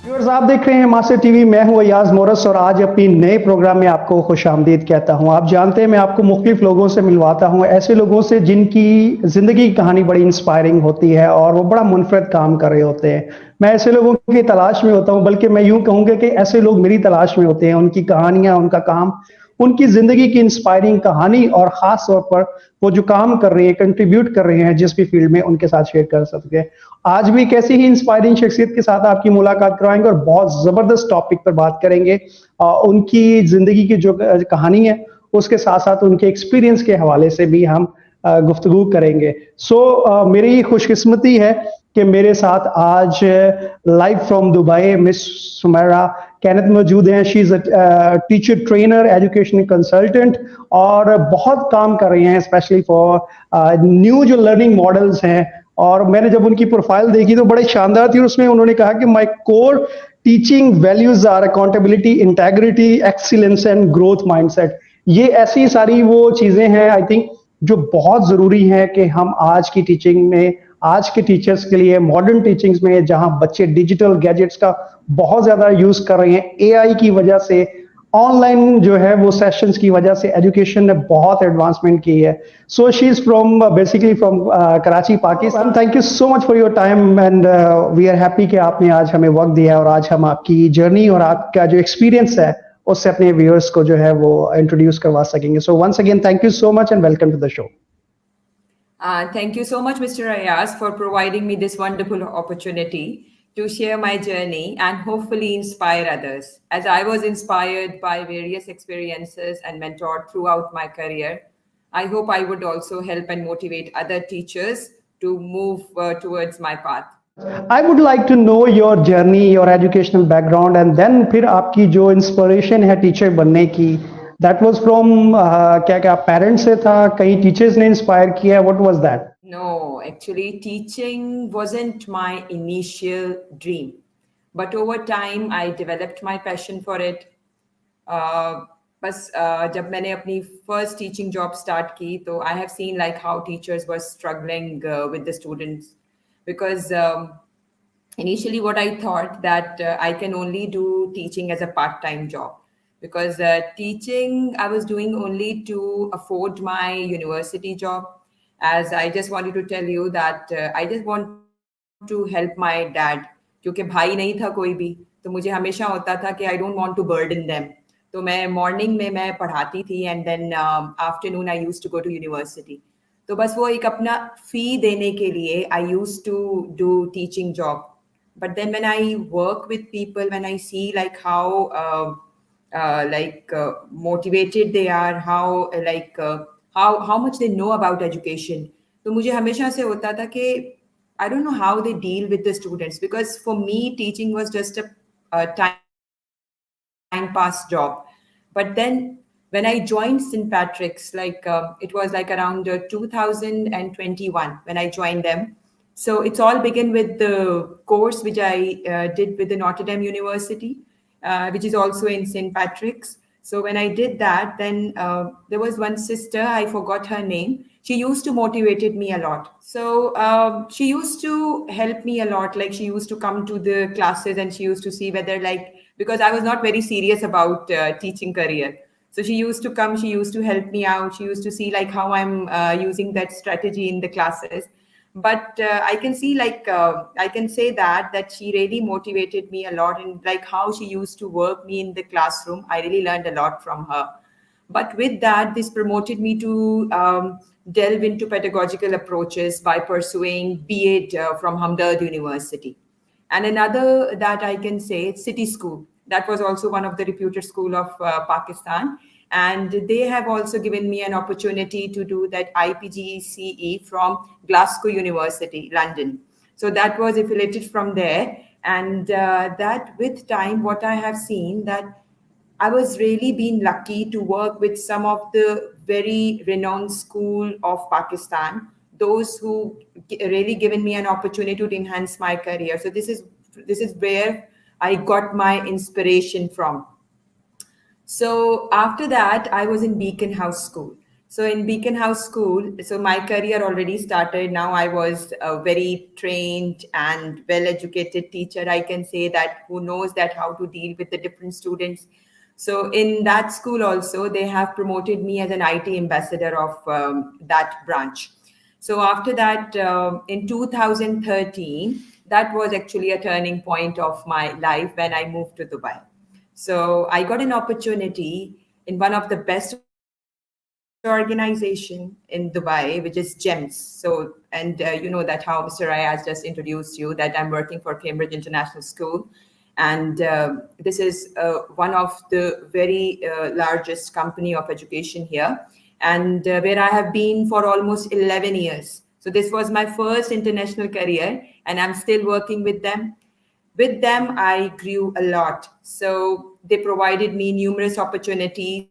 Viewers, आप देख रहे हैं मास्टर टीवी। मैं हूं अयाज मोरस और आज अपनी नए प्रोग्राम में आपको खुशामदीद कहता हूं। आप जानते हैं मैं आपको मुख्तलिफ लोगों से मिलवाता हूं, ऐसे लोगों से जिनकी ज़िंदगी की कहानी बड़ी इंस्पायरिंग होती है और वो बड़ा मुनफरद काम कर रहे होते हैं। मैं ऐसे लोगों की तलाश में होता हूं, बल्कि मैं यूं कहूँगा कि ऐसे लोग मेरी तलाश में होते हैं। उनकी कहानियाँ, उनका काम, उनकी ज़िंदगी की इंस्पायरिंग कहानी और ख़ास तौर पर वो जो काम कर रहे हैं, कंट्रीब्यूट कर रहे हैं जिस भी फ़ील्ड में, उनके साथ शेयर कर सकते हैं। आज भी एक ऐसी ही इंस्पायरिंग शख्सियत के साथ आपकी मुलाकात करवाएंगे और बहुत ज़बरदस्त टॉपिक पर बात करेंगे। उनकी ज़िंदगी की जो कहानी है, उसके साथ-साथ उनके एक्सपीरियंस के हवाले से भी हम गुफ्तगू करेंगे। मेरी खुशकिस्मती है कि मेरे साथ आज live from Dubai miss Sumera कैनथ मौजूद हैं। She is a teacher trainer, education consultant और बहुत काम कर रही हैं स्पेशली फॉर न्यू जो लर्निंग मॉडल्स हैं। और मैंने जब उनकी प्रोफाइल देखी तो बड़ी शानदार थी। उसमें उन्होंने कहा कि my core teaching values are accountability, integrity, excellence and growth mindset. ये ऐसी सारी वो चीजें हैं आई थिंक जो बहुत जरूरी हैं कि हम आज की टीचिंग में, आज के टीचर्स के लिए, मॉडर्न टीचिंग्स में जहां बच्चे डिजिटल गैजेट्स का बहुत ज्यादा यूज कर रहे हैं, एआई की वजह से, ऑनलाइन जो है वो सेशंस की वजह से एजुकेशन ने बहुत एडवांसमेंट की है। So she is from basically from Karachi Pakistan. Thank you so much for your time and we are happy कि आपने आज हमें वक्त दिया और आज हम आपकी जर्नी और आपका जो एक्सपीरियंस है उससे अपने व्यूअर्स को जो है वो इंट्रोड्यूस करवा सकेंगे। So once again thank you so much and welcome to the show. Thank you so much, Mr. Ayaz, for providing me this wonderful opportunity to share my journey and hopefully inspire others. As I was inspired by various experiences and mentored throughout my career, I hope I would also help and motivate other teachers to move towards my path. I would like to know your journey, your educational background and then फिर आपकी जो inspiration है teacher बनने की, that was from क्या क्या parents से था, कहीं टीचर्स ने इंस्पायर किया, what was that? No, actually, teaching wasn't my initial dream. But over time, I developed my passion for it. बस जब मैंने अपनी फर्स्ट टीचिंग जॉब स्टार्ट की तो I have seen like how teachers were struggling with the students because initially what I thought that I can only do teaching as a part-time job because teaching I was doing only to afford my university job. As I just wanted to tell you that I just want to help my dad क्योंकि भाई नहीं था कोई भी, तो मुझे हमेशा होता था कि I don't want to burden them. तो मैं मॉर्निंग में मैं पढ़ाती थी and then afternoon I used to go to university. तो बस वो एक अपना फी देने के लिए I used to do teaching job. But then when I work with people, when I see like how motivated they are, how how much they know about education, तो मुझे हमेशा से होता था कि I don't know how they deal with the students because for me teaching was just a time pass job. But then when I joined St. Patrick's, it was like around 2021 when I joined them. So it's all began with the course which I did with the Notre Dame University, which is also in St. Patrick's. So when I did that, then there was one sister, I forgot her name. She used to motivated me a lot. So she used to help me a lot. Like she used to come to the classes and she used to see whether because I was not very serious about teaching career. So she used to come, she used to help me out. She used to see how I'm using that strategy in the classes. But I can see I can say that she really motivated me a lot, and how she used to work me in the classroom, I really learned a lot from her. But with that, this promoted me to delve into pedagogical approaches by pursuing B.Ed from Hamdard University. And another that I can say, City School. That was also one of the reputed school of Pakistan. And they have also given me an opportunity to do that IPGCE from Glasgow University, London. So that was affiliated from there. And that with time, what I have seen that I was really been lucky to work with some of the very renowned school of Pakistan, those who really given me an opportunity to enhance my career. So this is where I got my inspiration from. So after that, I was in Beaconhouse School. So in Beaconhouse School, so my career already started. Now I was a very trained and well-educated teacher. I can say that, who knows that how to deal with the different students. So in that school also, they have promoted me as an IT ambassador of that branch. So after that, in 2013, that was actually a turning point of my life when I moved to Dubai. So I got an opportunity in one of the best organization in Dubai, which is Gems. So, and you know that how Mr. Ayaz just introduced you, that I'm working for Cambridge International School. And this is one of the very largest company of education here, and where I have been for almost 11 years. So this was my first international career, and I'm still working with them. With them, I grew a lot. So they provided me numerous opportunities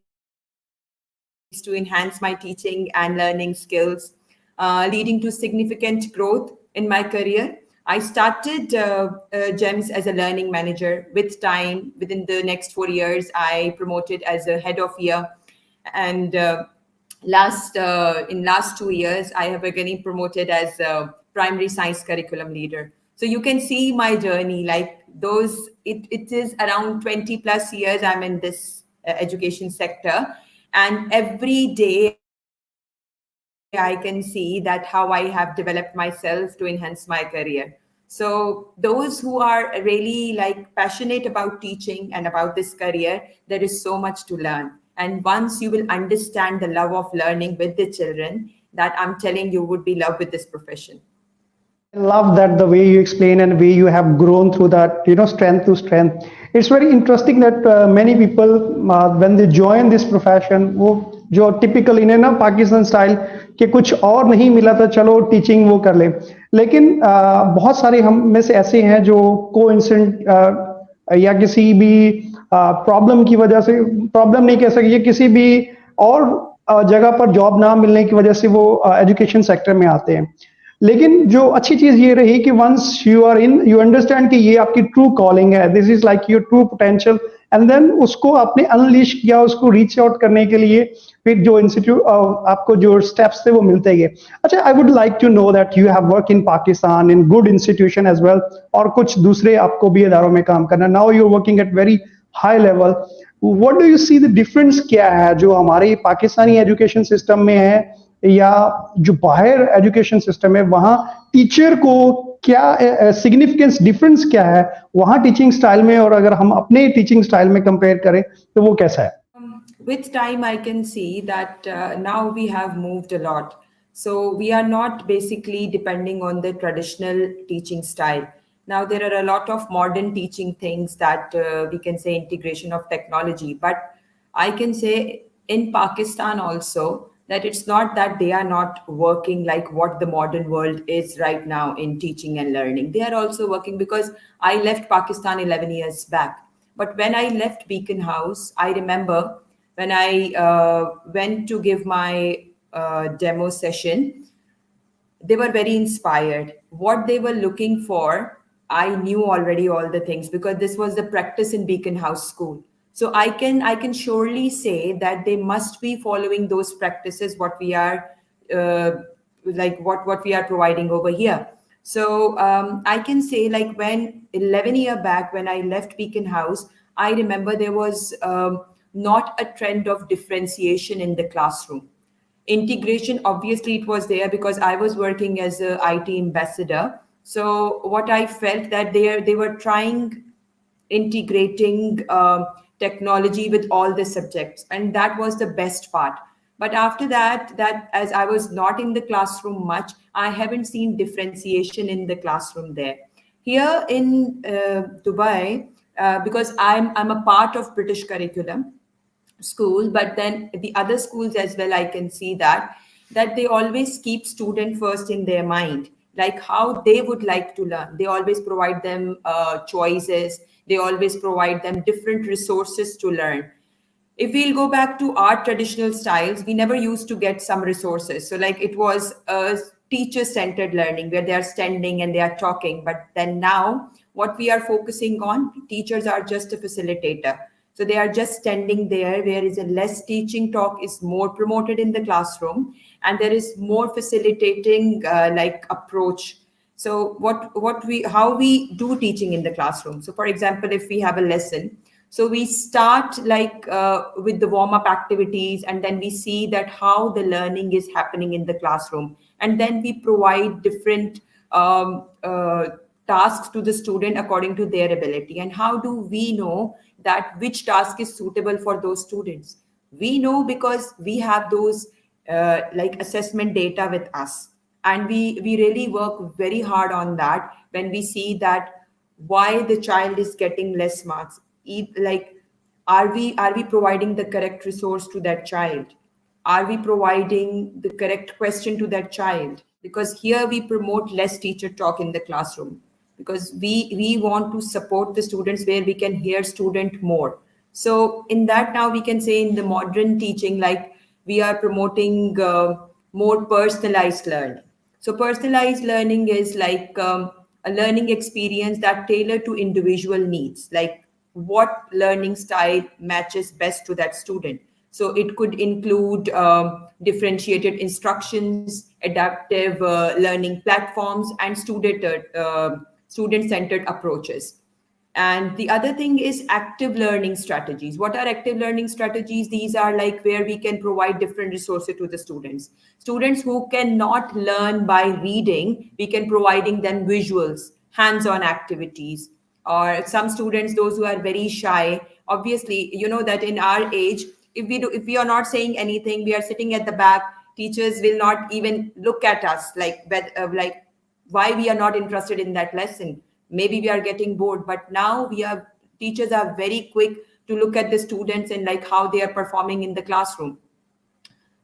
to enhance my teaching and learning skills, leading to significant growth in my career. I started GEMS as a learning manager. With time, within the next 4 years, I promoted as a head of year. And in last 2 years, I have again promoted as a primary science curriculum leader. So you can see my journey, like it is around 20 plus years I'm in this education sector. And every day I can see that how I have developed myself to enhance my career. So those who are really like passionate about teaching and about this career, there is so much to learn. And once you will understand the love of learning with the children, that I'm telling you would be love with this profession. I love that the way you explain and the way you have grown through that, strength to strength. It's very interesting that many people, when they join this profession, वो जो typical इन्हें ना Pakistan style कि कुछ और नहीं मिला था चलो टीचिंग वो कर ले, लेकिन बहुत सारे हम में से ऐसे हैं जो कोइंसिडेंट या किसी भी प्रॉब्लम की वजह से, प्रॉब्लम नहीं कह सकते, किसी भी और जगह पर जॉब ना मिलने की वजह से वो एजुकेशन सेक्टर में आते हैं। लेकिन जो अच्छी चीज ये रही कि once you are in, you understand कि ये आपकी ट्रू कॉलिंग है, this is like your true potential, and then उसको आपने अनलीश किया, उसको रीच आउट करने के लिए फिर जो इंस्टीट्यूट आपको जो स्टेप्स थे वो मिलते गए। अच्छा, I would like to know that you have work in Pakistan in good institution as well, और कुछ दूसरे आपको भी इदारों में काम करना, now you are working at very high level. What do you see the difference, क्या है जो हमारे पाकिस्तानी एजुकेशन सिस्टम में है या जो बाहर एजुकेशन सिस्टम है, वहां टीचर को क्या सिग्निफिकेंस डिफरेंस क्या है वहां टीचिंग स्टाइल में, और अगर हम अपने टीचिंग स्टाइल में कंपेयर करें तो वो कैसा है? With time, I can see that now we have moved a lot. So we are not basically depending on the traditional teaching style. Now there are a lot of modern teaching things that we can say integration of technology. But I can say in Pakistan also that it's not that they are not working like what the modern world is right now in teaching and learning. They are also working, because I left Pakistan 11 years back. But when I left Beaconhouse, I remember when I went to give my demo session, they were very inspired. What they were looking for, I knew already all the things, because this was the practice in Beaconhouse School. So I can surely say that they must be following those practices what we are what we are providing over here. So I can say, like, when 11 year back when I left Beaconhouse, I remember there was not a trend of differentiation in the classroom. Integration, obviously it was there because I was working as a IT ambassador. So what I felt that they were trying integrating technology with all the subjects, and that was the best part. But after that, as I was not in the classroom much, I haven't seen differentiation in the classroom there. Here in Dubai, because I'm a part of British curriculum school, but then the other schools as well, I can see that they always keep student first in their mind, like how they would like to learn. They always provide them choices. They always provide them different resources to learn. If we'll go back to our traditional styles, we never used to get some resources. So like it was a teacher-centered learning where they are standing and they are talking. But then now what we are focusing on, teachers are just a facilitator. So they are just standing there, whereas a less teaching talk is more promoted in the classroom, and there is more facilitating like approach. So what we how we do teaching in the classroom. So for example, if we have a lesson, so we start like with the warm up activities, and then we see that how the learning is happening in the classroom, and then we provide different um, uh, tasks to the student according to their ability. And how do we know that which task is suitable for those students? We know because we have those like assessment data with us, and we really work very hard on that. When we see that why the child is getting less marks, like are we providing the correct resource to that child? Are we providing the correct question to that child? Because here we promote less teacher talk in the classroom, because we want to support the students where we can hear student more. So in that, now we can say in the modern teaching, like we are promoting more personalized learning. So personalized learning is like a learning experience that tailor to individual needs, like what learning style matches best to that student. So it could include differentiated instructions, adaptive learning platforms, and student-centered approaches. And the other thing is active learning strategies. What are active learning strategies? These are like where we can provide different resources to the students. Students who cannot learn by reading, we can providing them visuals, hands-on activities. Or some students, those who are very shy, obviously, you know that in our age, if we are not saying anything, we are sitting at the back, teachers will not even look at us like why we are not interested in that lesson. Maybe we are getting bored, but now teachers are very quick to look at the students and like how they are performing in the classroom.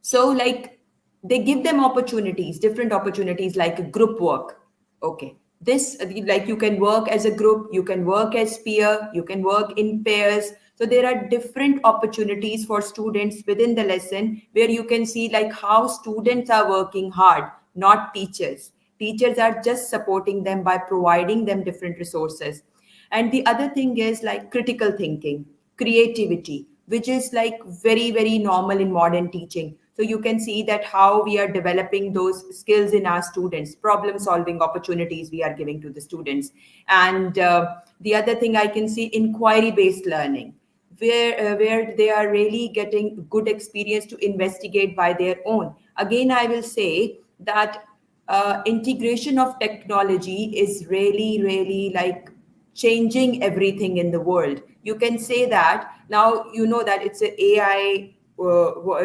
So like they give them opportunities, different opportunities, like group work. Okay, this like you can work as a group, you can work as peer, you can work in pairs. So there are different opportunities for students within the lesson where you can see like how students are working hard, not teachers. Teachers are just supporting them by providing them different resources. And the other thing is like critical thinking, creativity, which is like very, very normal in modern teaching. So you can see that how we are developing those skills in our students, problem solving opportunities we are giving to the students. And the other thing I can see, inquiry based learning, where they are really getting good experience to investigate by their own. Again, I will say that integration of technology is really, really like changing everything in the world. You can say that now, you know that it's an AI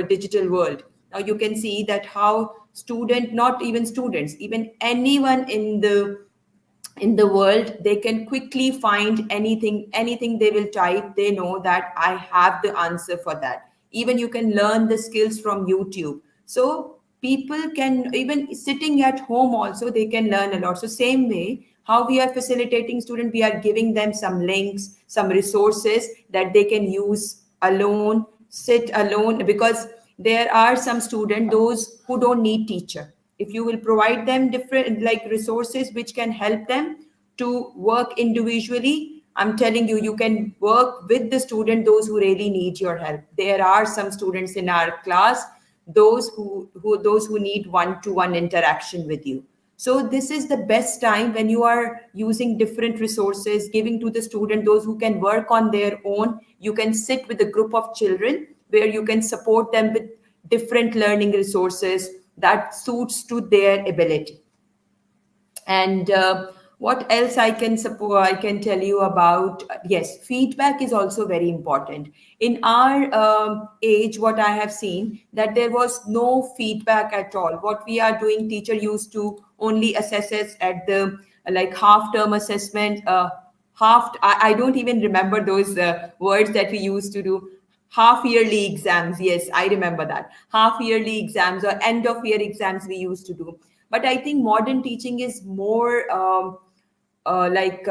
digital world. Now you can see that how student, not even students, even anyone in the world, they can quickly find anything they will type, they know that I have the answer for that. Even you can learn the skills from YouTube. So people can, even sitting at home also, they can learn a lot. So same way how we are facilitating student, we are giving them some links, some resources that they can use alone, sit alone, because there are some students those who don't need teacher. If you will provide them different like resources which can help them to work individually, I'm telling you, you can work with the student those who really need your help. There are some students in our class, those who need one-to-one interaction with you. So this is the best time when you are using different resources, giving to the student those who can work on their own. You can sit with a group of children where you can support them with different learning resources that suits to their ability. And what else I can support, I can tell you about? Yes, feedback is also very important. In our age, what I have seen, that there was no feedback at all. What we are doing, teacher used to only assess us at the like half term assessment, I don't even remember those words that we used to do. Half yearly exams, yes, I remember that. Half yearly exams or end of year exams we used to do. But I think modern teaching is more like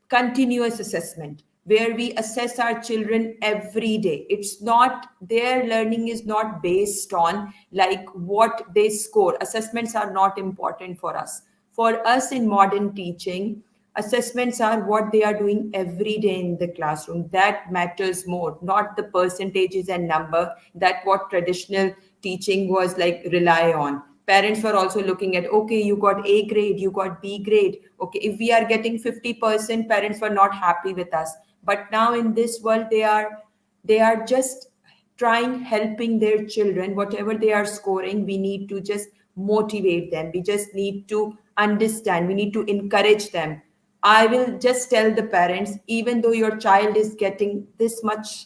continuous assessment, where we assess our children every day. It's not, their learning is not based on like what they score. Assessments are not important for us. For us in modern teaching, Assessments are what they are doing every day in the classroom. That matters more, not the percentages and number that what traditional teaching was like rely on. Parents were also looking at, okay, you got A grade, you got B grade. Okay, if we are getting 50%, parents were not happy with us. But now in this world, they are just trying helping their children whatever they are scoring. We need to just motivate them, we just need to understand, we need to encourage them. I will just tell the parents, even though your child is getting this much,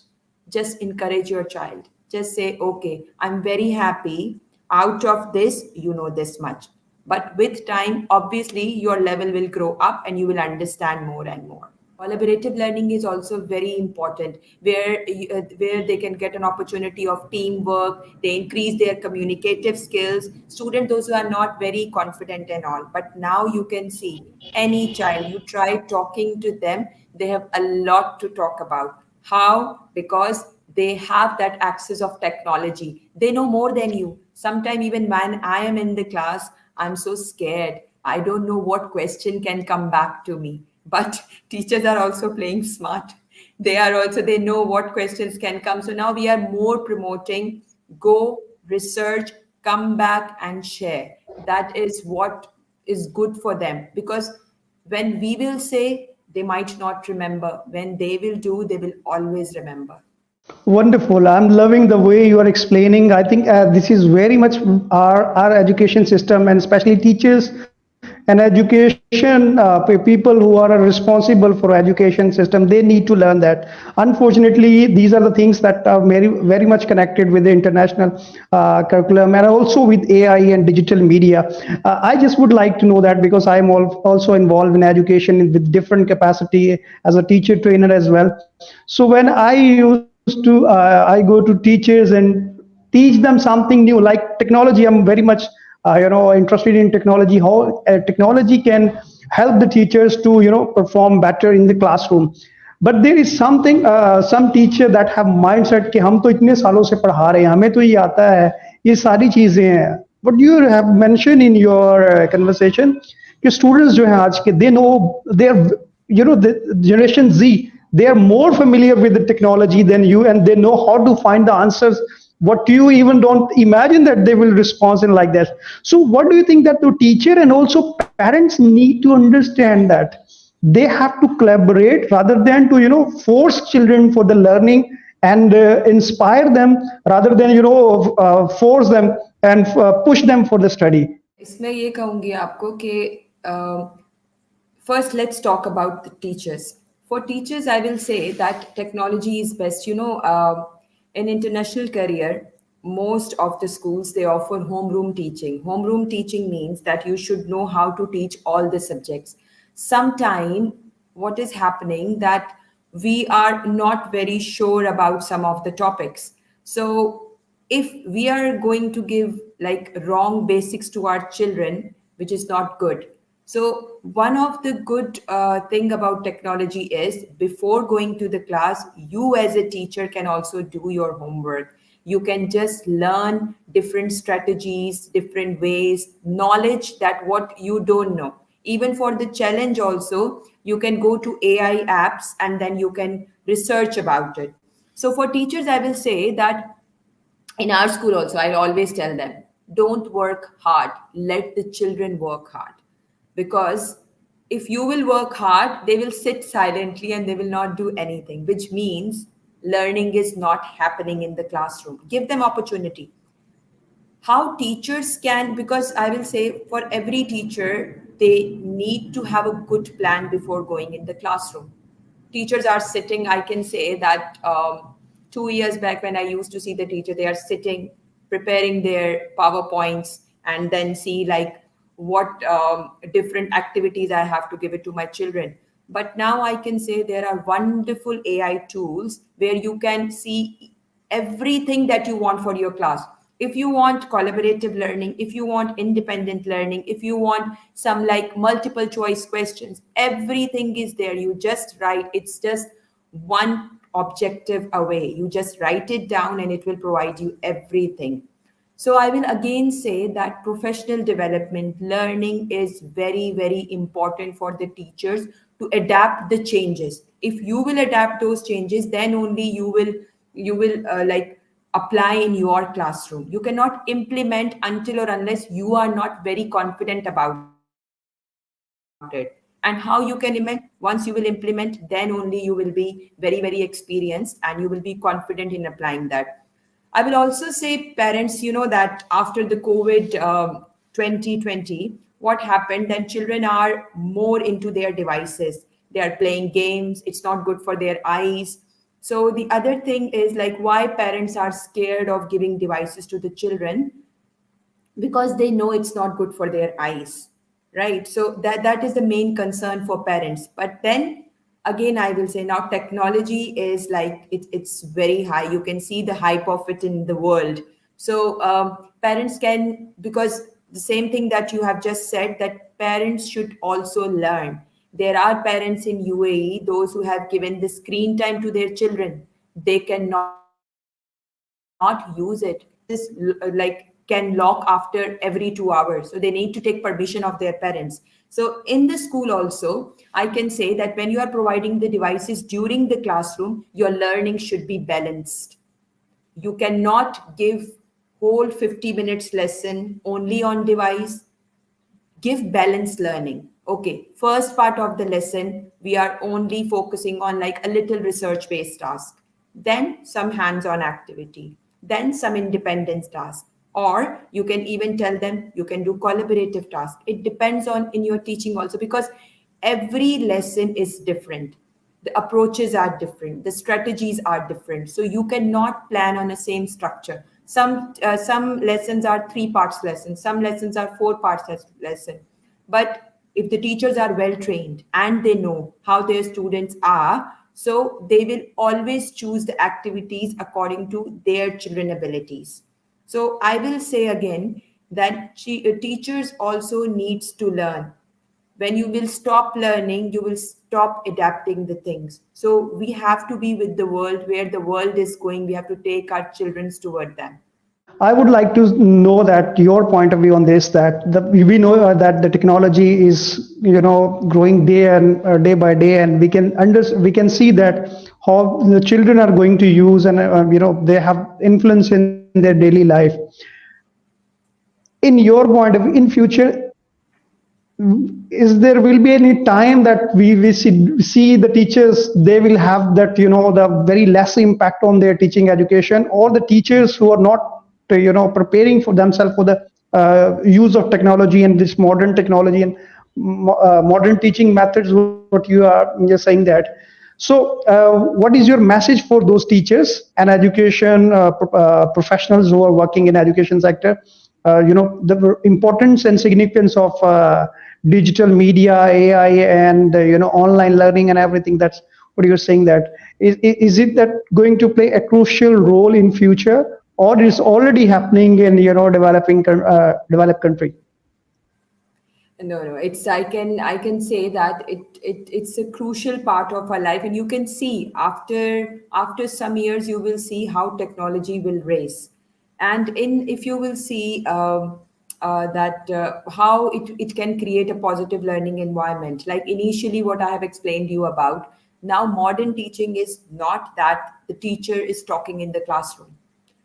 just encourage your child. Just say, okay, I'm very happy, out of this you know this much, but with time obviously your level will grow up and you will understand more and more. Collaborative learning is also very important, where they can get an opportunity of teamwork. They increase their communicative skills. Students, those who are not very confident and all, but now you can see any child, you try talking to them, they have a lot to talk about. How? Because they have that access of technology. They know more than you. Sometimes even when I am in the class, I'm so scared. I don't know what question can come back to me. But teachers are also playing smart. They know what questions can come. So now we are more promoting, go research, come back and share. That is what is good for them, because when we will say, they might not remember. When they will do, they will always remember. Wonderful. I'm loving the way you are explaining. I think this is very much our education system, and especially teachers and education people who are responsible for education system. They need to learn that. Unfortunately, these are the things that are very much connected with the international curriculum, and also with AI and digital media. I just would like to know that, because I am also involved in education with different capacity as a teacher trainer as well. So when I used to I go to teachers and teach them something new like technology. I'm very much interested in technology, how technology can help the teachers to perform better in the classroom. But there is something, some teacher that have mindset कि हम तो इतने सालों से पढ़ा रहे हैं, हमें तो ये आता है, ये सारी चीजें हैं. What you have mentioned in your conversation कि students जो हैं आज के, they know, they're, the generation Z, they are more familiar with the technology than you, and they know how to find the answers what you even don't imagine that they will respond in like that. So what do you think that the teacher and also parents need to understand that they have to collaborate rather than to force children for the learning, and inspire them rather than force them and push them for the study? इसमें ये कहूँगी आपको कि first let's talk about the teachers. For teachers, I will say that technology is best. In international career, most of the schools, they offer homeroom teaching. Homeroom teaching means that you should know how to teach all the subjects. Sometime what is happening that we are not very sure about some of the topics. So if we are going to give like wrong basics to our children, which is not good. So one of the good thing about technology is, before going to the class, you as a teacher can also do your homework. You can just learn different strategies, different ways, knowledge that what you don't know. Even for the challenge also, you can go to AI apps and then you can research about it. So for teachers, I will say that in our school also, I always tell them, don't work hard, let the children work hard. Because if you will work hard, they will sit silently and they will not do anything, which means learning is not happening in the classroom. Give them opportunity. How teachers can, because I will say for every teacher, they need to have a good plan before going in the classroom. Teachers are sitting, I can say that 2 years back when I used to see the teacher, they are sitting, preparing their PowerPoints, and then see like what different activities I have to give it to my children. But now I can say there are wonderful AI tools where you can see everything that you want for your class. If you want collaborative learning, if you want independent learning, if you want some like multiple choice questions, everything is there. You just write, it's just one objective away. You just write it down and it will provide you everything. So I will again say that professional development, learning is very, very important for the teachers to adapt the changes. If you will adapt those changes, then only you will like apply in your classroom. You cannot implement until or unless you are not very confident about it. And how you can implement? Once you will implement, then only you will be very, very experienced and you will be confident in applying that. I will also say, parents, that after the COVID 2020, what happened, then children are more into their devices. They are playing games, it's not good for their eyes. So, the other thing is like why parents are scared of giving devices to the children, because they know it's not good for their eyes, right? So that is the main concern for parents. But then again, I will say, now technology is like it's very high. You can see the hype of it in the world. So parents can, because the same thing that you have just said, that parents should also learn. There are parents in UAE, those who have given the screen time to their children. They cannot use it. Devices like can lock after every 2 hours, so they need to take permission of their parents. So in the school also, I can say that when you are providing the devices during the classroom, your learning should be balanced. You cannot give whole 50 minutes lesson only on device. Give balanced learning. Okay, first part of the lesson, we are only focusing on like a little research based task, then some hands on activity, then some independence task. Or you can even tell them you can do collaborative task. It depends on in your teaching also, because every lesson is different, the approaches are different, the strategies are different, so you cannot plan on a same structure. Some lessons are 3 parts lesson, some lessons are 4 parts lesson. But if the teachers are well trained and they know how their students are, so they will always choose the activities according to their children abilities. So I will say again that teachers also needs to learn. When you will stop learning, you will stop adapting the things. So we have to be with the world, where the world is going, we have to take our children toward them. I would like to know that your point of view on this. That we know that the technology is growing day by day, and we can see that how the children are going to use, and they have influence in their daily life. In your point of view, in future, is there will be any time that we see the teachers, they will have that the very less impact on their teaching education, or the teachers who are not preparing for themselves for the use of technology and this modern technology and modern teaching methods, what you are just saying that. So what is your message for those teachers and education professionals who are working in education sector, the importance and significance of digital media, AI, and online learning and everything? That's what you're saying. That is it that going to play a crucial role in future, or is already happening in developed country? No, it's I can say that it's a crucial part of our life, and you can see after some years you will see how technology will raise, and in if you will see that how it can create a positive learning environment. Like initially, what I have explained you about. Now, modern teaching is not that the teacher is talking in the classroom.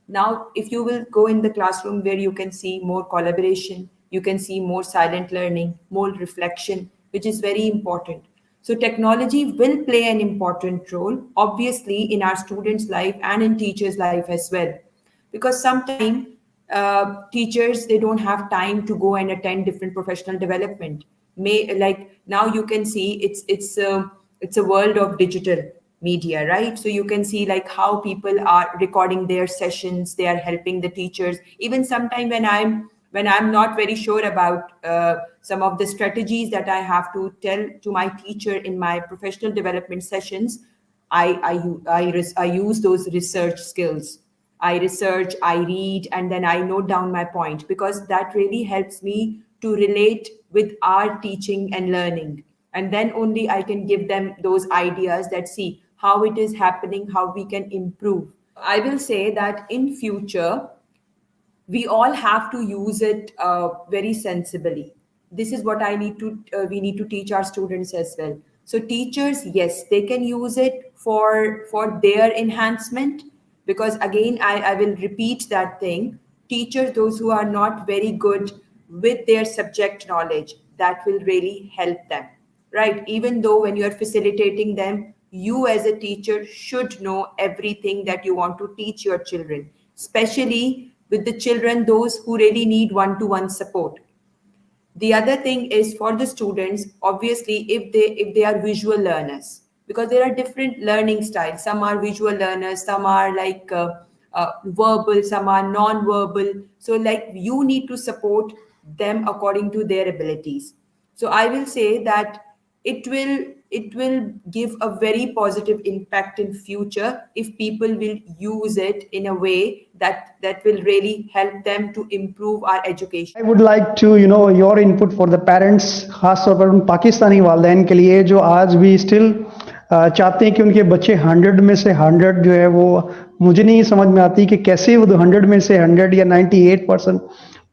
Now, if you will go in the classroom, where you can see more collaboration, you can see more silent learning, more reflection, which is very important. So technology will play an important role, obviously, in our students' life and in teachers' life as well. Because sometimes teachers, they don't have time to go and attend different professional development. May like now you can see it's a world of digital media, right? So you can see like how people are recording their sessions, they are helping the teachers. Even sometime when I'm not very sure about some of the strategies that I have to tell to my teacher in my professional development sessions, I use those research skills. I research, I read, and then I note down my point, because that really helps me to relate with our teaching and learning. And then only I can give them those ideas that see how it is happening, how we can improve. I will say that in future, we all have to use it very sensibly. This is what we need to teach our students as well. So teachers, yes, they can use it for their enhancement, because again, I will repeat that thing. Teachers, those who are not very good with their subject knowledge, that will really help them, right? Even though when you are facilitating them, you as a teacher should know everything that you want to teach your children, especially with the children, those who really need one-to-one support. The other thing is for the students, obviously, if they are visual learners, because there are different learning styles. Some are visual learners, some are like verbal, some are non-verbal. So like you need to support them according to their abilities. So I will say that it will give a very positive impact in future if people will use it in a way that will really help them to improve our education. I would like to your input for the parents, खास तौर पर उन पाकिस्तानी वालदैन के लिए जो आज भी still चाहते हैं कि उनके बच्चे 100 में से 100 जो है वो, मुझे नहीं समझ में आती कि कैसे वो 100 में से 100 या 98%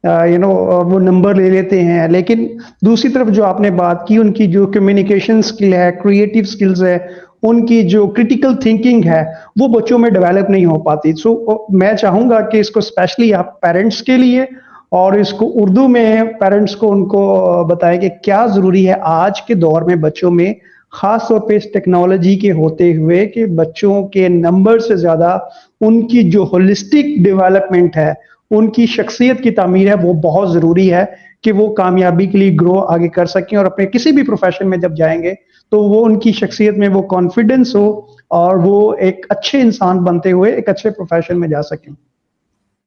वो नंबर ले लेते हैं। लेकिन दूसरी तरफ जो आपने बात की, उनकी जो कम्युनिकेशन स्किल है, क्रिएटिव स्किल्स है, उनकी जो क्रिटिकल थिंकिंग है, वो बच्चों में डेवलप नहीं हो पाती। सो मैं चाहूँगा कि इसको स्पेशली आप पेरेंट्स के लिए और इसको उर्दू में पेरेंट्स को उनको बताएं कि क्या ज़रूरी है आज के दौर में बच्चों में, ख़ास तौर पे इस टेक्नोलॉजी के होते हुए, कि बच्चों के नंबर से ज़्यादा उनकी जो होलिस्टिक डेवलपमेंट है, उनकी शख्सियत की तामीर है, वो बहुत ज़रूरी है कि वो कामयाबी के लिए ग्रो आगे कर सकें और अपने किसी भी प्रोफेशन में जब जाएंगे तो वो उनकी शख्सियत में वो कॉन्फिडेंस हो और वो एक अच्छे इंसान बनते हुए एक अच्छे प्रोफेशन में जा सकें।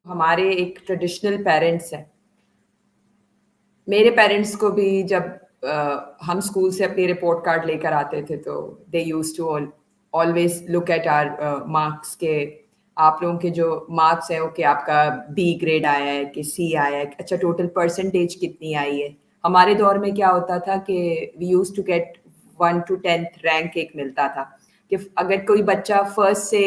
हमारे एक ट्रेडिशनल पेरेंट्स हैं, मेरे पेरेंट्स को भी जब हम स्कूल से अपनी रिपोर्ट कार्ड लेकर आते थे तो they used to always look at our marks, के आप लोगों के जो मार्क्स हैं, ओके आपका बी ग्रेड आया है कि सी आया है, अच्छा टोटल परसेंटेज कितनी आई है। हमारे दौर में क्या होता था कि we used to get 1 to 10th rank एक मिलता था, कि अगर कोई बच्चा फर्स्ट से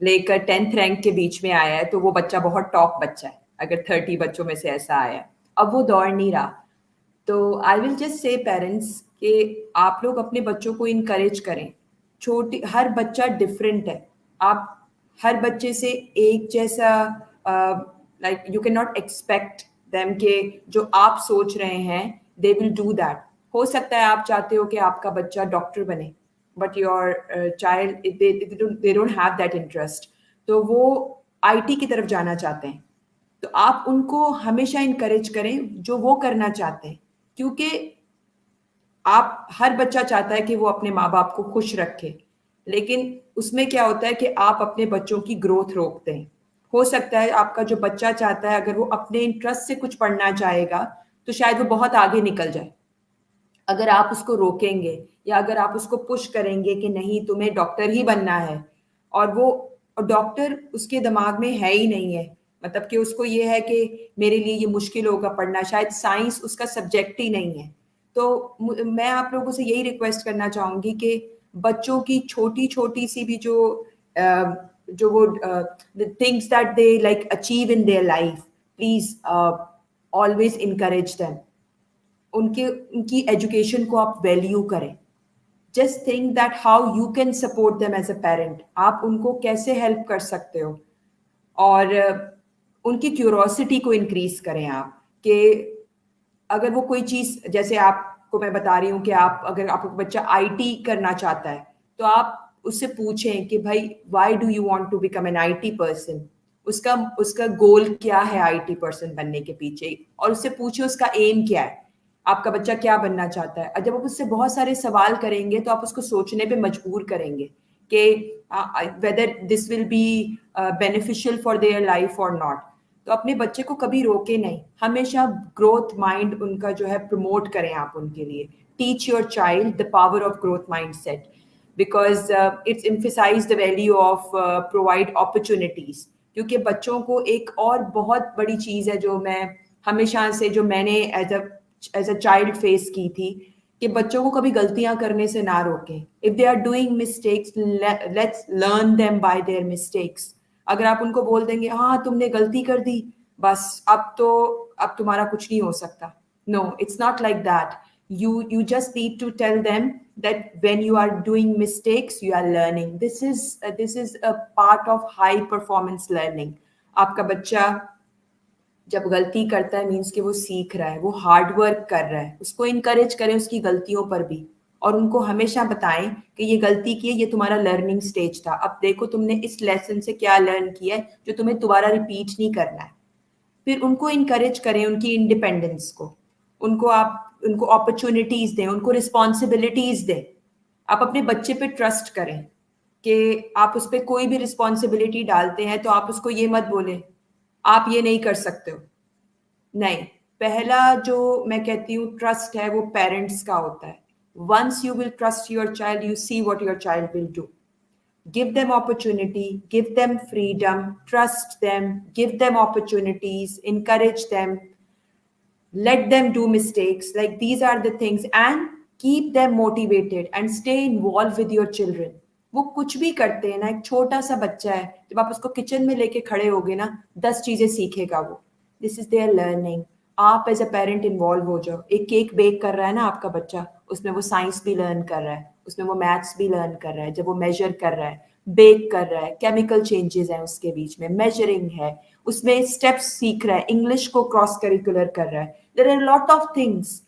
लेकर 10th रैंक के बीच में आया है तो वो बच्चा बहुत टॉप बच्चा है, अगर 30 बच्चों में से ऐसा आया है। अब वो दौर नहीं रहा। तो I will just say parents कि आप लोग अपने बच्चों को इनकरेज करें। हर बच्चा डिफरेंट है, आप हर बच्चे से एक जैसा like you can not expect them के जो आप सोच रहे हैं दे विल डू दैट। हो सकता है आप चाहते हो कि आपका बच्चा डॉक्टर बने, but your child they don't have that interest, तो वो आईटी की तरफ जाना चाहते हैं। तो आप उनको हमेशा इनकरेज करें जो वो करना चाहते हैं, क्योंकि आप हर बच्चा चाहता है कि वो अपने माँ बाप को खुश रखे, लेकिन उसमें क्या होता है कि आप अपने बच्चों की ग्रोथ रोकते हैं। हो सकता है आपका जो बच्चा चाहता है, अगर वो अपने इंटरेस्ट से कुछ पढ़ना चाहेगा तो शायद वो बहुत आगे निकल जाए। अगर आप उसको रोकेंगे या अगर आप उसको पुश करेंगे कि नहीं तुम्हें डॉक्टर ही बनना है, और वो डॉक्टर उसके दिमाग में है ही नहीं है, मतलब कि उसको ये है कि मेरे लिए ये मुश्किल होगा पढ़ना, शायद साइंस उसका सब्जेक्ट ही नहीं है। तो मैं आप लोगों से यही रिक्वेस्ट करना चाहूंगी कि बच्चों की छोटी छोटी सी भी जो वो things that they like achieve in their life, please always encourage them. उनकी एजुकेशन को आप वैल्यू करें। Just think that how you can support them as a parent, आप उनको कैसे हेल्प कर सकते हो, और उनकी क्यूरोसिटी को इंक्रीज करें आप, कि अगर वो कोई चीज, जैसे आपको मैं बता रही हूँ कि अगर आपका बच्चा आईटी करना चाहता है तो आप उससे पूछें कि भाई why do you want to become an IT person, उसका गोल क्या है आईटी पर्सन बनने के पीछे, और उससे पूछे उसका एम क्या है, आपका बच्चा क्या बनना चाहता है। और जब आप उससे बहुत सारे सवाल करेंगे तो आप उसको सोचने पे मजबूर करेंगे कि whether this will be beneficial for their life और नॉट। तो अपने बच्चे को कभी रोके नहीं, हमेशा ग्रोथ माइंड उनका जो है प्रमोट करें आप उनके लिए। Teach your child the power of growth mindset, because it's emphasize the value of provide opportunities. क्योंकि बच्चों को एक और बहुत बड़ी चीज़ है जो मैं हमेशा से, जो मैंने एज अ चाइल्ड फेस की थी, कि बच्चों को कभी गलतियां करने से ना रोकें। If they are doing mistakes, let's learn them by their mistakes. अगर आप उनको बोल देंगे हाँ तुमने गलती कर दी बस अब तुम्हारा कुछ नहीं हो सकता. No, it's not like that. You just need to tell them that when you are doing mistakes, you are learning. This is a part of high performance learning. आपका बच्चा जब गलती करता है मीन्स कि वो सीख रहा है, वो हार्ड वर्क कर रहा है. उसको इनकरेज करें उसकी गलतियों पर भी, और उनको हमेशा बताएं कि ये गलती की है, ये तुम्हारा लर्निंग स्टेज था. अब देखो तुमने इस लेसन से क्या लर्न किया है जो तुम्हें दोबारा रिपीट नहीं करना है. फिर उनको इनकरेज करें उनकी इंडिपेंडेंस को. उनको अपॉर्चुनिटीज दें, उनको रिस्पॉन्सिबिलिटीज दें. आप अपने बच्चे पे ट्रस्ट करें कि आप उस पर कोई भी रिस्पॉन्सिबिलिटी डालते हैं तो आप उसको ये मत बोले आप ये नहीं कर सकते हो. नहीं, पहला जो मैं कहती हूँ ट्रस्ट है वो पेरेंट्स का होता है. Once you will trust your child, you see what your child will do. Give them opportunity, give them freedom, trust them, give them opportunities, encourage them, let them do mistakes. Like these are the things, and keep them motivated and stay involved with your children. वो कुछ भी करते हैं ना, एक छोटा सा बच्चा है, जब आप उसको किचन में लेके खड़े होगे ना 10 चीजें सीखेगा वो. This is there learning. आप एज अ पेरेंट इन्वॉल्व हो जाओ. एक केक बेक कर रहा है ना आपका बच्चा, उसमें वो साइंस भी लर्न कर रहा है, उसमें वो मैथ्स भी लर्न कर रहा है. जब वो मेजर कर रहा है, बेक कर रहा है, केमिकल चेंजेस हैं उसके बीच में, मेजरिंग है, उसमें स्टेप्स सीख रहा है, इंग्लिश को क्रॉस करिकुलर कर रहा है. There are lot of things.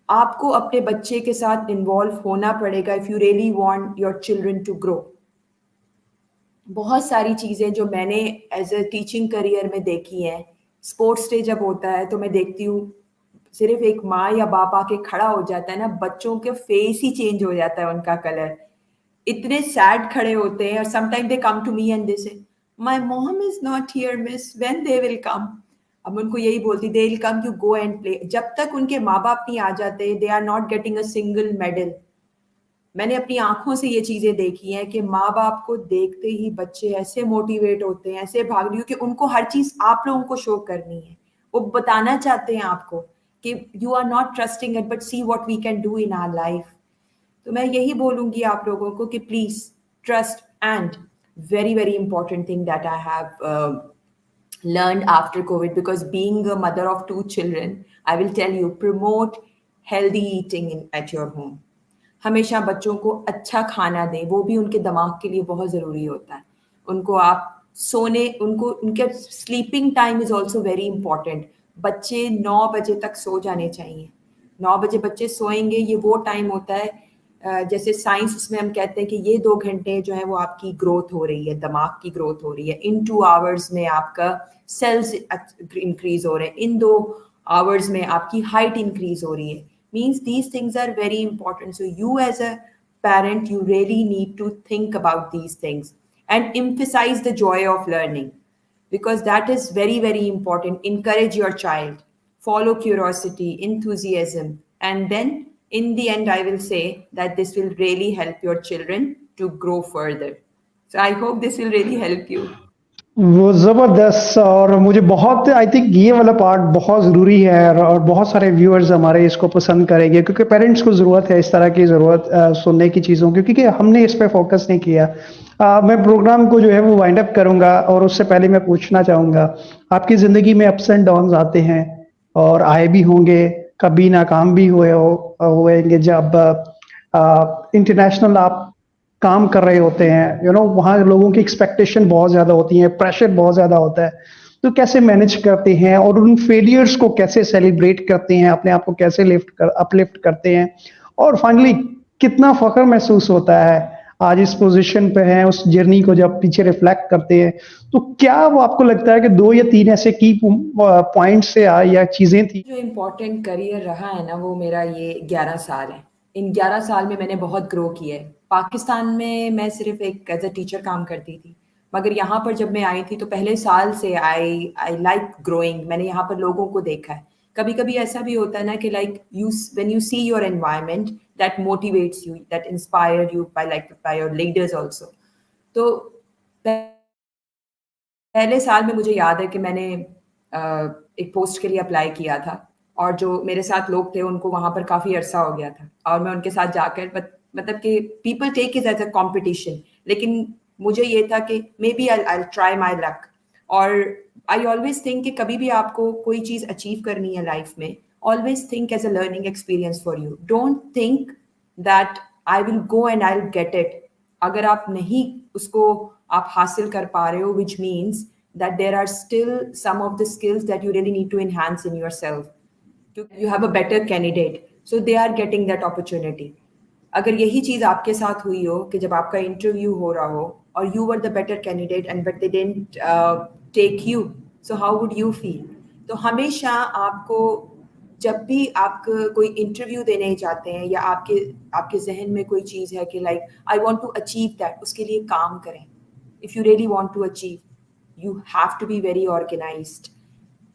आपको अपने बच्चे के साथ इन्वॉल्व होना पड़ेगा if you really want your children to grow. बहुत सारी चीजें जो मैंने एज अ टीचिंग करियर में देखी हैं. स्पोर्ट्स डे जब होता है तो मैं देखती हूँ सिर्फ एक माँ या बाप आके खड़ा हो जाता है ना, बच्चों के फेस ही चेंज हो जाता है, उनका कलर इतने सैड खड़े होते हैं. और sometime they come to me and they say my mom is not here miss, when they will come. अब मैं उनको यही बोलती, they will come, you go and play. जब तक उनके माँ बाप नहीं आ जाते they are not getting a single medal. मैंने अपनी आंखों से ये चीजें देखी हैं कि माँ बाप को देखते ही बच्चे ऐसे मोटिवेट होते हैं, ऐसे भाग रही हो कि उनको हर चीज आप लोगों को शो करनी है. वो बताना चाहते हैं आपको कि you are not trusting it but see what we can do in our life. तो मैं यही बोलूंगी आप लोगों को कि please trust. And very very important thing that I have learned after COVID, because being a mother of 2 children, I will tell you, promote healthy eating at your home. हमेशा बच्चों को अच्छा खाना दें, वो भी उनके दिमाग के लिए बहुत ज़रूरी होता है. उनको आप सोने, उनके sleeping time is also very important. बच्चे 9 बजे तक सो जाने चाहिए. 9 बजे बच्चे सोएंगे, ये वो टाइम होता है जैसे साइंस उसमें हम कहते हैं कि ये 2 घंटे जो है वो आपकी ग्रोथ हो रही है, दिमाग की ग्रोथ हो रही है. इन 2 आवर्स में आपका सेल्स इंक्रीज हो रहे हैं, इन 2 आवर्स में आपकी हाइट इंक्रीज हो रही है. Means these things are very important. So you as a parent, you really need to think about these things and emphasize the joy of learning, because that is very, very important. Encourage your child, follow curiosity, enthusiasm, and then in the end, I will say that this will really help your children to grow further. So I hope this will really help you. वो जबरदस्त. और मुझे बहुत I think ये वाला part बहुत ज़रूरी है, और बहुत सारे व्यूअर्स हमारे इसको पसंद करेंगे, क्योंकि पेरेंट्स को ज़रूरत है इस तरह की ज़रूरत सुनने की चीज़ों की, क्योंकि हमने इस पे फोकस नहीं किया. मैं प्रोग्राम को जो है वो वाइंड अप करूंगा, और उससे पहले मैं पूछना चाहूँगा, आपकी ज़िंदगी में अप्स एंड डाउन्स आते हैं और आए भी होंगे, कभी नाकाम भी होंगे. जब इंटरनेशनल आप काम कर रहे होते हैं, वहाँ लोगों की एक्सपेक्टेशन बहुत ज्यादा होती है, प्रेशर बहुत ज्यादा होता है, तो कैसे मैनेज करते हैं और उन फेलियर्स को कैसे सेलिब्रेट करते हैं, अपने आप को कैसे अपलिफ्ट करते हैं, और फाइनली कितना फख्र महसूस होता है आज इस पोजीशन पे हैं, उस जर्नी को जब पीछे रिफ्लेक्ट करते हैं, तो क्या वो आपको लगता है कि 2 या 3 ऐसे की पॉइंट्स से या चीजें थी? जो इम्पोर्टेंट करियर रहा है ना, वो मेरा ये 11 साल है. इन 11 साल में मैंने बहुत ग्रो किया है. पाकिस्तान में मैं सिर्फ एक एज अ टीचर काम करती थी, मगर यहाँ पर जब मैं आई थी तो पहले साल से आई लाइक ग्रोइंग. मैंने यहाँ पर लोगों को देखा है. कभी कभी ऐसा भी होता है ना कि like when you see your environment that motivates you, that inspire you by your leaders also. तो पहले साल में मुझे याद है कि मैंने एक पोस्ट के लिए अप्लाई किया था, और जो मेरे साथ लोग थे उनको वहाँ पर काफ़ी अरसा हो गया था, और मैं उनके साथ जाकर मतलब कि people take it as a competition, लेकिन मुझे ये था कि maybe I try my luck. और I always think कि कभी भी आपको कोई चीज़ अचीव करनी है लाइफ में, always think as a learning experience for you. Don't think that I will go and I'll get it. अगर आप नहीं उसको आप हासिल कर पा रहे हो, which means that there are still some of the skills that you really need to enhance in yourself. You have a better candidate, so they are getting that opportunity. अगर यही चीज़ आपके साथ हुई हो कि जब आपका इंटरव्यू हो रहा हो और you were the better candidate and but they didn't take you, so how would you feel? तो हमेशा आपको जब भी आप कोई इंटरव्यू देने जाते हैं या आपके आपके जहन में कोई चीज़ है कि like I want to achieve that, उसके लिए काम करें. If you really want to achieve, you have to be very organised.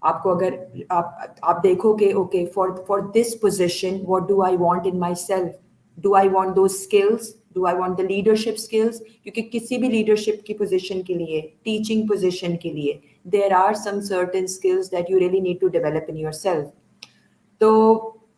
आपको अगर आप देखोगे okay for this position what do I want in myself, do I want those skills, do I want the leadership skills, क्योंकि किसी भी leadership की position के लिए, टीचिंग पोजीशन के लिए there are some certain skills that you really need to develop in yourself. तो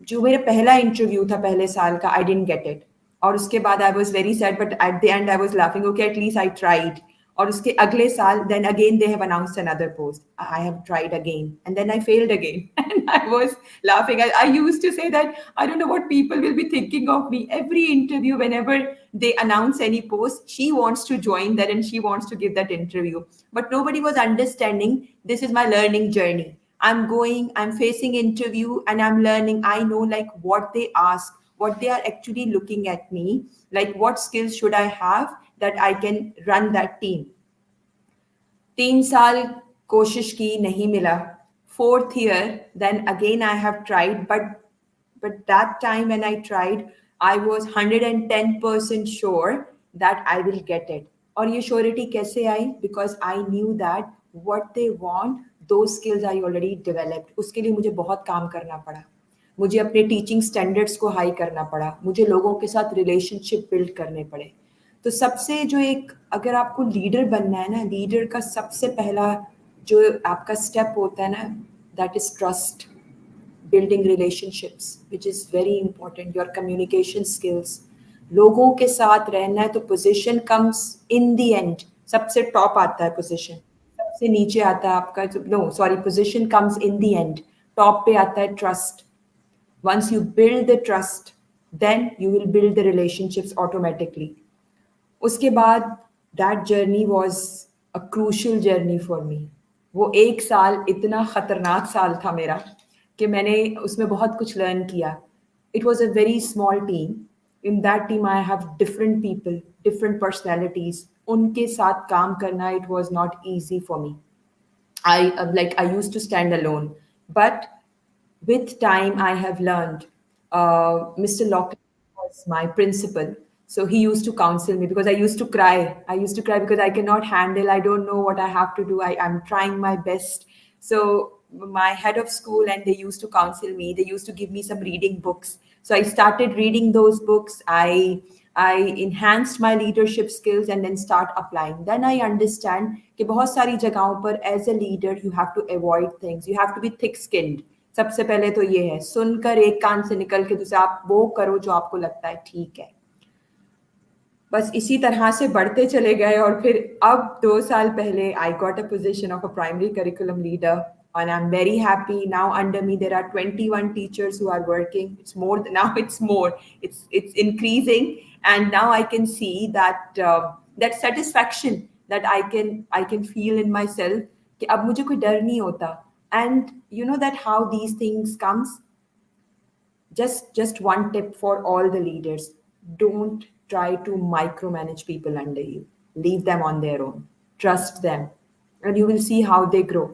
जो मेरा पहला इंटरव्यू था पहले साल का, आई डिडंट गेट इट, और उसके बाद I was very sad, but at the end I was laughing, okay at least I tried. और उसके अगले साल then again they have announced another post, I have tried again and then I failed again and I was laughing. I used to say that I don't know what people will be thinking of me. Every interview whenever they announce any post, she wants to join that and she wants to give that interview, but nobody was understanding this is my learning journey. I'm going, I'm facing interview and I'm learning. I know like what they ask, what they are actually looking at me, like what skills should I have that I can run that team. 3 साल कोशिश की, नहीं मिला. 4th year then again I have tried, but that time when I tried I was 110% sure that I will get it. और ये surety कैसे आई? Because I knew that what they want, those skills I already developed. उसके लिए मुझे बहुत काम करना पड़ा, मुझे अपने टीचिंग स्टैंडर्ड्स को हाई करना पड़ा, मुझे लोगों के साथ रिलेशनशिप बिल्ड करने पड़े. तो सबसे जो एक, अगर आपको लीडर बनना है ना, लीडर का सबसे पहला जो आपका स्टेप होता है ना, that is trust, building relationships, which is very important. Your communication skills, लोगों के साथ रहना है. तो position comes in the end. सबसे top आता है position, सबसे नीचे आता है आपका, no sorry, position comes in the end. top पे आता है trust. Once you build the trust, then you will build the relationships automatically. उसके बाद that journey was a crucial journey for me. वो 1 साल इतना खतरनाक साल था मेरा कि मैंने उसमें बहुत कुछ लर्न किया. It was a very small team. In that team I have different people, different personalities. उनके साथ काम करना, it was not easy for me. I used to stand alone, but with time I have learned. Mr. Locke was my principal, so he used to counsel me because I used to cry. I used to cry because I cannot handle, I don't know what I have to do. I'm trying my best. So my head of school and they used to counsel me. They used to give me some reading books. So I started reading those books. I enhanced my leadership skills and then start applying. Then I understand कि बहुत सारी जगहों पर as a leader you have to avoid things. You have to be thick-skinned. सबसे पहले तो ये है, सुनकर एक कान से निकल के दूसरा आप वो करो जो आपको लगता है ठीक है. बस इसी तरह से बढ़ते चले गए और फिर अब 2 साल पहले I got a position of a primary curriculum leader and I'm very happy. Now under me there are 21 teachers who are working. It's more now, it's more, it's increasing, and now I can see that that satisfaction that I can feel in myself कि अब मुझे कोई डर नहीं होता. And you know that how these things comes. Just one tip for all the leaders: don't try to micromanage people under you. Leave them on their own. Trust them, and you will see how they grow.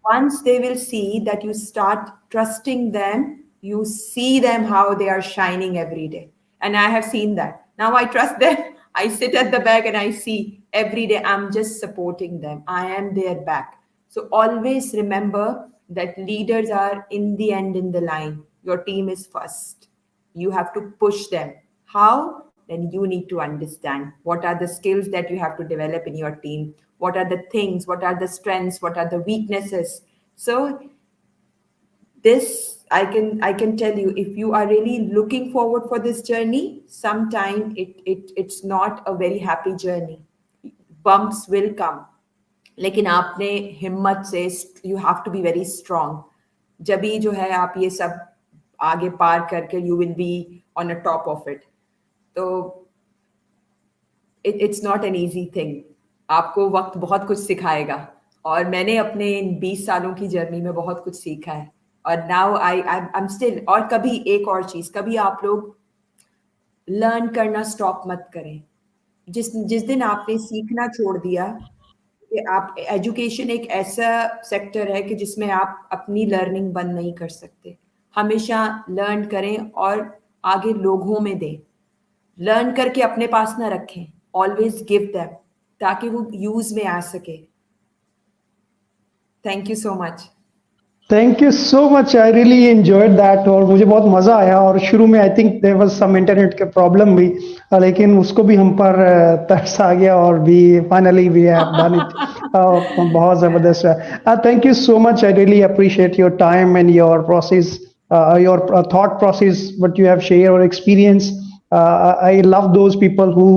Once they will see that you start trusting them, you see them how they are shining every day. And I have seen that. Now I trust them. I sit at the back and I see every day I'm just supporting them. I am their back. So always remember that leaders are in the end in the line. Your team is first. You have to push them. How? Then you need to understand what are the skills that you have to develop in your team. What are the things? What are the strengths? What are the weaknesses? So this, I can tell you, if you are really looking forward for this journey, sometime it's not a very happy journey. Bumps will come. लेकिन आपने हिम्मत से, you have to be very strong, जब भी जो है आप ये सब आगे पार करके you will be on a top of it. तो it's not an easy thing, आपको वक्त बहुत कुछ सिखाएगा, और मैंने अपने इन 20 सालों की जर्नी में बहुत कुछ सीखा है। और नाउ आई एम स्टिल, और कभी एक और चीज, कभी आप लोग लर्न करना स्टॉप मत करें। जिस जिस दिन आपने सीखना छोड़ दिया, कि आप, एजुकेशन एक ऐसा सेक्टर है कि जिसमें आप अपनी लर्निंग बंद नहीं कर सकते। हमेशा लर्न करें और आगे लोगों में दें। लर्न करके अपने पास ना रखें, ऑलवेज गिव दैम, ताकि वो यूज में आ सके। Thank you so much. Thank you so much, I really enjoyed that, और मुझे बहुत मजा आया। और शुरू में I think there was some internet के प्रॉब्लम भी, लेकिन उसको भी हम पर तरस आ गया, और भी finally we have done it. बहुत जबरदस्त है। Thank you so much, I really appreciate your time and your process, your thought process, what you have share और experience. I love those people who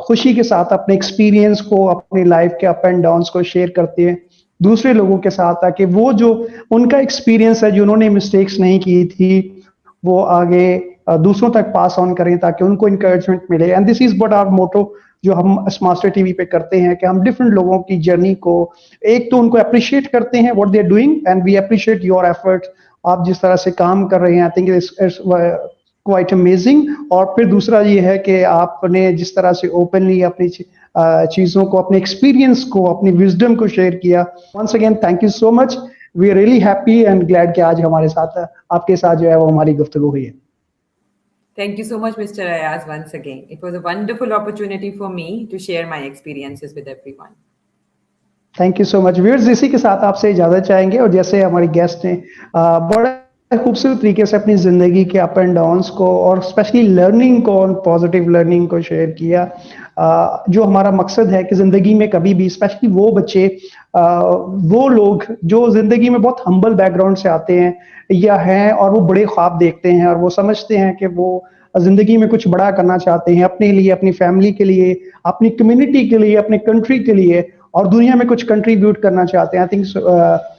खुशी के साथ अपने एक्सपीरियंस को, अपनी लाइफ के अप एंड डाउन्स को शेयर करते हैं दूसरे लोगों के साथ, ताकि वो जो उनका एक्सपीरियंस है, जिन्होंने मिस्टेक्स नहीं की थी, वो आगे दूसरों तक पास ऑन करें, ताकि उनको इंकरेजमेंट मिले। And this is what our motto, जो हम मास्टर टीवी पे करते हैं, कि हम डिफरेंट लोगों की जर्नी को, एक तो उनको अप्रिशिएट करते हैं what they are doing, and we appreciate your efforts. आप जिस तरह से काम कर रहे हैं, I think it's quite amazing. और फिर दूसरा ये है कि आपने जिस तरह से ओपनली अपनी चीजों को, अपने एक्सपीरियंस को, अपनी विजडम को शेयर किया। Once again thank you so much, we are really happy and glad कि आज हमारे साथ, आपके साथ जो है वो हमारी गुफ्तगू हुई है। Thank you so much, Mr. Ayaz, once again. It was a wonderful opportunity for me to share my experiences with everyone. Thank you so much viewers, इसी के साथ आपसे इजाजत चाहेंगे। और जैसे हमारी गेस्ट ने बड़ा खूबसूरत तरीके से अपनी जिंदगी के अप एंड डाउन्स को, और स्पेशली लर्निंग को, और पॉजिटिव लर्निंग को शेयर किया। जो हमारा मकसद है कि जिंदगी में कभी भी, स्पेशली वो बच्चे, वो लोग जो जिंदगी में बहुत हम्बल बैकग्राउंड से आते हैं या हैं, और वो बड़े ख्वाब देखते हैं, और वो समझते हैं कि वो जिंदगी में कुछ बड़ा करना चाहते हैं, अपने लिए, अपनी फैमिली के लिए, अपनी कम्युनिटी के लिए, अपने कंट्री के लिए, और दुनिया में कुछ कंट्रीब्यूट करना चाहते हैं। आई थिंक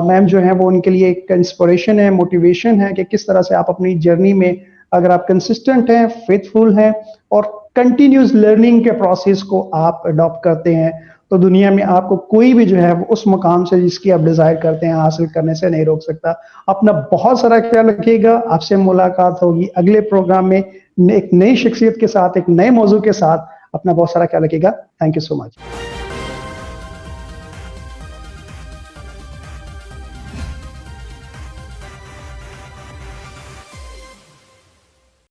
मैम जो है वो उनके लिए एक इंस्पिरेशन है, मोटिवेशन है, कि किस तरह से आप अपनी जर्नी में, अगर आप कंसिस्टेंट हैं, फेथफुल हैं, और कंटिन्यूस लर्निंग के प्रोसेस को आप अडॉप्ट करते हैं, तो दुनिया में आपको कोई भी जो है वो उस मुकाम से, जिसकी आप डिजायर करते हैं, हासिल करने से नहीं रोक सकता। अपना बहुत सारा ख्याल रखिएगा। आपसे मुलाकात होगी अगले प्रोग्राम में, एक नई शख्सियत के साथ, एक नए मौजू के साथ। अपना बहुत सारा ख्याल रखिएगा। Thank you so much.